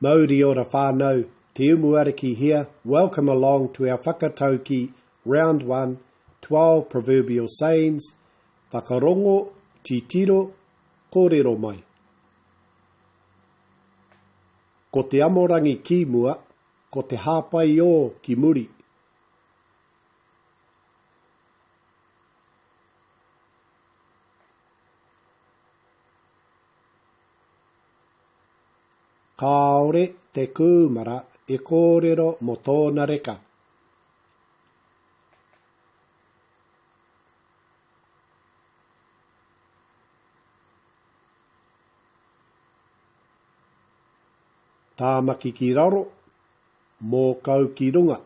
Maori ora whānau, te Umuariki here. Welcome along to our Whakatauki Round 1, 12 Proverbial Sayings, Whakarongo, titiro, kōrero mai. Ko te amorangi ki mua, ko te hāpai o ki muri. Kāore te kūmara e kōrero mo tōna reka. Tāmaki ki raro, mō kau ki runga.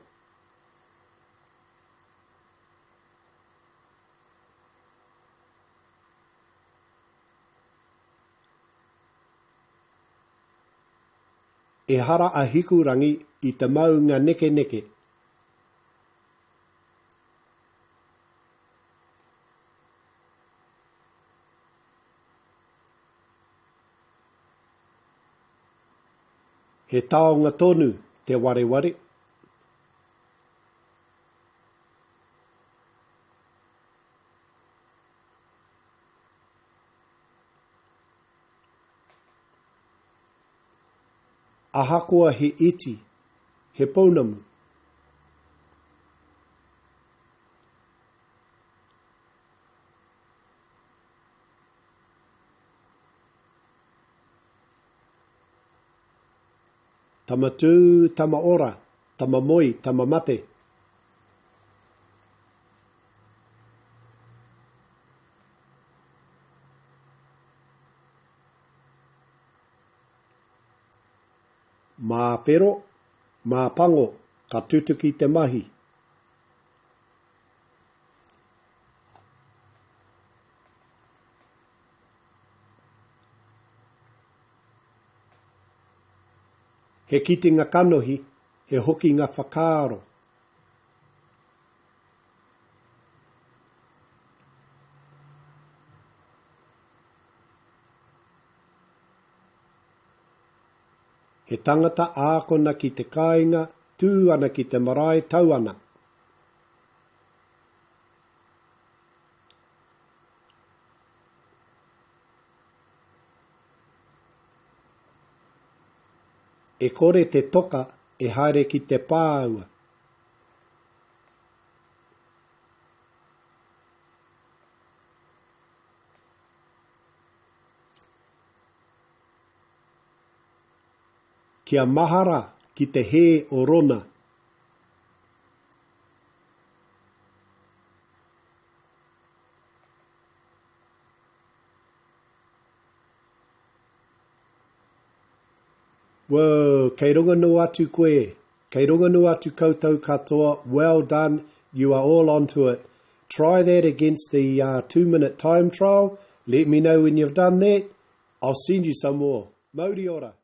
E hara a hikurangi I te maunga neke neke. He taonga tonu te wareware. Ahakoa he iti, he pounamu. Tama tū, tama ora, tama moi, tama mate. Mā whero, mā pango, ka tutuki te mahi. He kiti ngā kanohi, he hoki ngā whakaaro. He tangata ākona ki te kāinga, tūana ki te marae tauana. E kore te toka e haere ki te pāua. Kia mahara ki te he o rona. Whoa, kei runga no atu koe. Kei runga no atu koutou katoa. Well done. You are all onto it. Try that against the 2-minute time trial. Let me know when you've done that. I'll send you some more. Mauri ora.